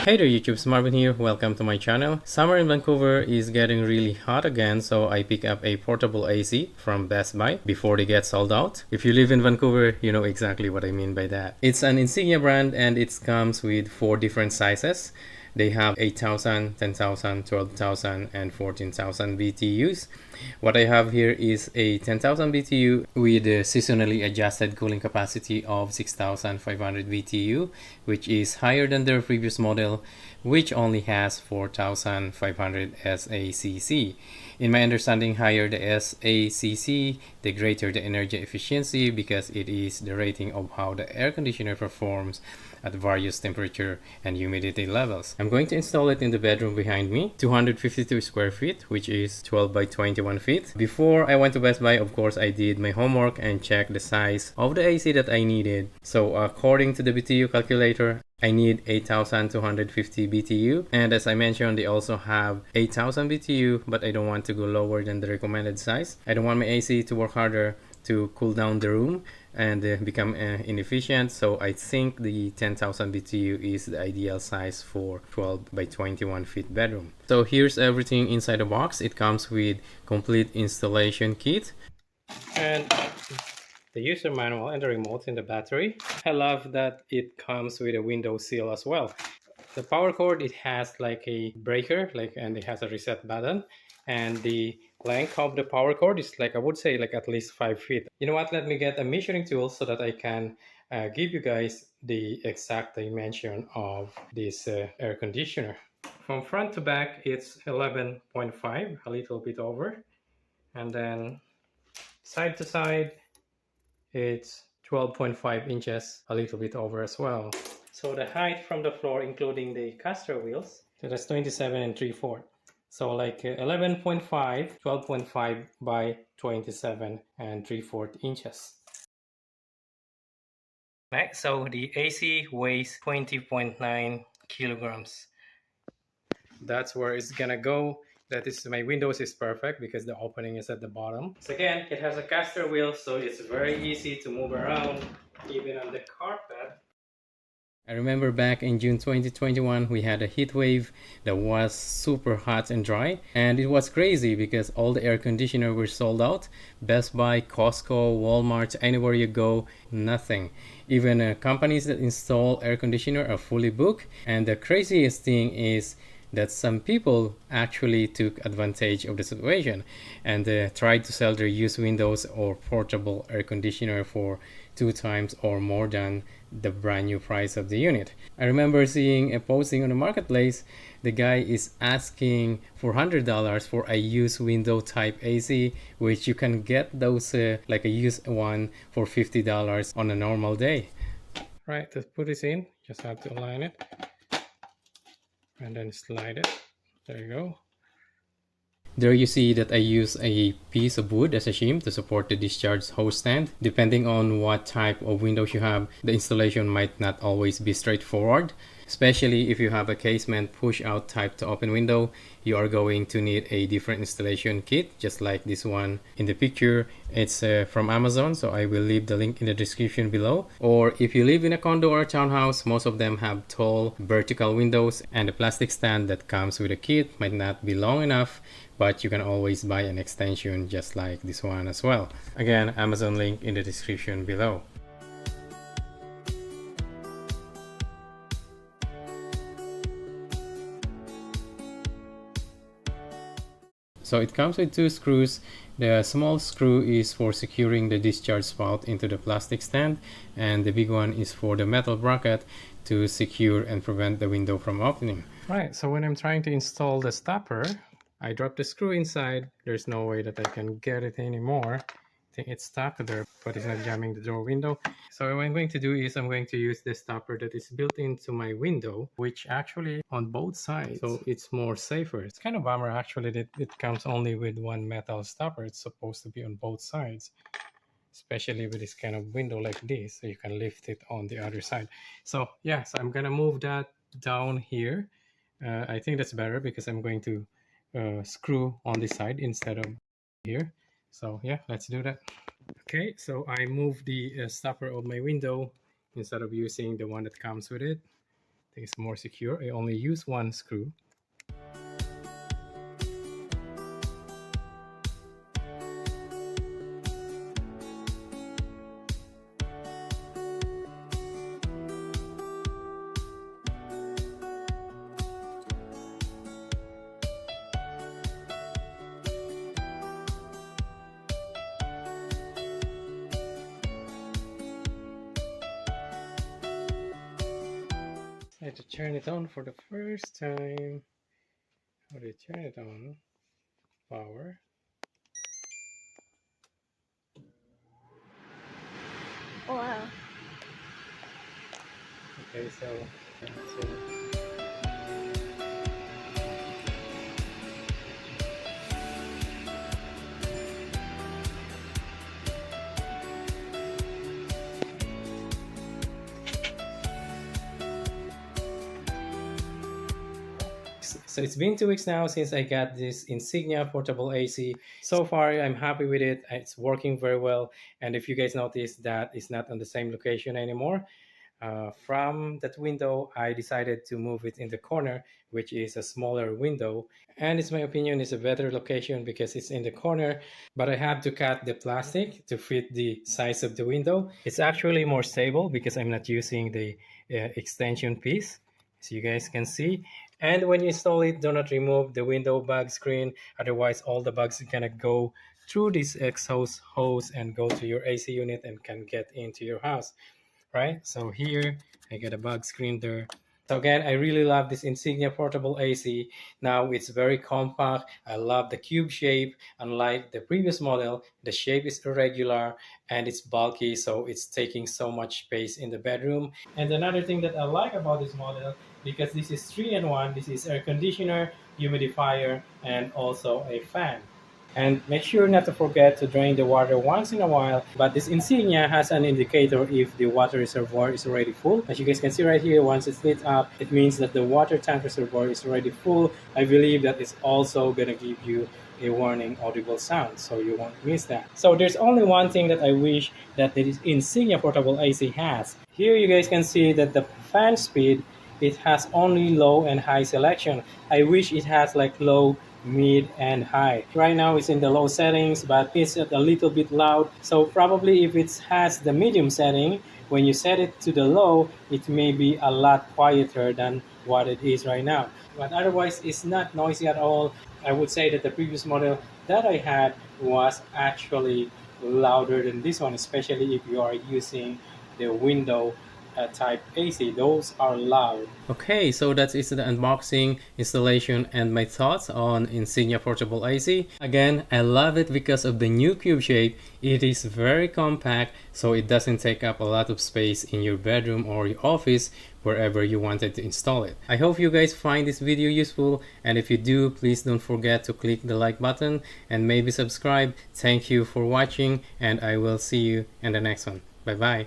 Hey there YouTube, Marvin here, welcome to my channel. Summer in Vancouver is getting really hot again, so I pick up a portable AC from Best Buy before they get sold out. If you live in Vancouver, you know exactly what I mean by that. It's an Insignia brand and it comes with 4 different sizes. They have 8,000, 10,000, 12,000 and 14,000 BTUs. What I have here is a 10,000 BTU with a seasonally adjusted cooling capacity of 6,500 BTU, which is higher than their previous model, which only has 4,500 SACC. In my understanding, higher the SACC, the greater the energy efficiency, because it is the rating of how the air conditioner performs at various temperature and humidity levels. I'm going to install it in the bedroom behind me, 252 square feet, which is 12 by 21 feet. Before I went to Best Buy, of course, I did my homework and checked the size of the AC that I needed. So according to the BTU calculator, I need 8,250 BTU, and as I mentioned, they also have 8,000 BTU, but I don't want to go lower than the recommended size. I don't want my AC to work harder to cool down the room and become inefficient, so I think the 10,000 BTU is the ideal size for 12 by 21 feet bedroom. So here's everything inside the box. It comes with complete installation kit and the user manual and the remote in the battery. I love that it comes with a window seal as well. The power cord, it has like a breaker, and it has a reset button, and the length of the power cord is I would say at least 5 feet. You know what, let me get a measuring tool so that I can give you guys the exact dimension of this air conditioner. From front to back, it's 11.5, a little bit over, and then side to side, it's 12.5 inches, a little bit over as well. So the height from the floor, including the caster wheels, so that's 27 and 3/4. So 11.5, 12.5 by 27 and 3/4 inches. Right, so the AC weighs 20.9 kilograms. That's where it's gonna go. That is, my windows is perfect because the opening is at the bottom. So again, it has a caster wheel, so it's very easy to move around, even on the carpet. I remember back in June 2021, we had a heat wave that was super hot and dry, and it was crazy because all the air conditioner were sold out. Best Buy, Costco, Walmart, anywhere you go, nothing. Even companies that install air conditioner are fully booked. And the craziest thing is that some people actually took advantage of the situation and tried to sell their used windows or portable air conditioner for 2 times or more than the brand new price of the unit. I remember seeing a posting on the marketplace. The guy is asking $400 for a used window type AC, which you can get those like a used one for $50 on a normal day. Right, to put this in, just have to align it and then slide it. There you go. There you see that I use a piece of wood as a shim to support the discharge hose stand. Depending on what type of windows you have, the installation might not always be straightforward. Especially if you have a casement push out type to open window, you are going to need a different installation kit, just like this one in the picture. It's from Amazon, so I will leave the link in the description below. Or if you live in a condo or a townhouse, most of them have tall vertical windows, and the plastic stand that comes with a kit might not be long enough, but you can always buy an extension just like this one as well. Again, Amazon link in the description below. So it comes with 2 screws. The small screw is for securing the discharge spout into the plastic stand, and the big one is for the metal bracket to secure and prevent the window from opening. Right, so when I'm trying to install the stopper, I drop the screw inside. There's no way that I can get it anymore. I think it's stuck there, but it's not jamming the door window. So what I'm going to do is I'm going to use the stopper that is built into my window, which actually on both sides, so it's more safer. It's kind of bummer actually that it comes only with one metal stopper. It's supposed to be on both sides, especially with this kind of window like this, so you can lift it on the other side. So yeah, so I'm gonna move that down here. I think that's better because I'm going to screw on this side instead of here. So yeah, let's do that. Okay, so I moved the stopper of my window instead of using the one that comes with it. think it's more secure. I only use one screw. I had to turn it on for the first time. How do you turn it on? Power. Oh, wow. Okay, so that's it. So it's been 2 weeks now since I got this Insignia Portable AC. So far, I'm happy with it. It's working very well. And if you guys notice that it's not on the same location anymore, from that window, I decided to move it in the corner, which is a smaller window. And it's my opinion, it's a better location because it's in the corner, but I have to cut the plastic to fit the size of the window. It's actually more stable because I'm not using the extension piece, as you guys can see. And when you install it, do not remove the window bag screen. Otherwise, all the bugs are gonna go through this exhaust hose and go to your AC unit and can get into your house, right? So here, I got a bug screen there. So again, I really love this Insignia Portable AC. Now it's very compact. I love the cube shape. Unlike the previous model, the shape is irregular and it's bulky, so it's taking so much space in the bedroom. And another thing that I like about this model, because this is 3-in-1, this is air conditioner, humidifier, and also a fan. And make sure not to forget to drain the water once in a while. But this Insignia has an indicator if the water reservoir is already full. As you guys can see right here, once it's lit up, it means that the water tank reservoir is already full. I believe that it's also going to give you a warning audible sound, so you won't miss that. So there's only one thing that I wish that this Insignia Portable AC has. Here you guys can see that the fan speed, it has only low and high selection. I wish it has like low, mid, and high. Right now it's in the low settings, but it's at a little bit loud. So probably if it has the medium setting, when you set it to the low, it may be a lot quieter than what it is right now. But otherwise, it's not noisy at all. I would say that the previous model that I had was actually louder than this one, especially if you are using the window type AC. Those are loud. Okay, so that is the unboxing, installation, and my thoughts on Insignia Portable AC. Again, I love it because of the new cube shape. It is very compact, so it doesn't take up a lot of space in your bedroom or your office, wherever you wanted to install it. I hope you guys find this video useful, and if you do, please don't forget to click the like button and maybe subscribe. Thank you for watching, and I will see you in the next one. Bye bye.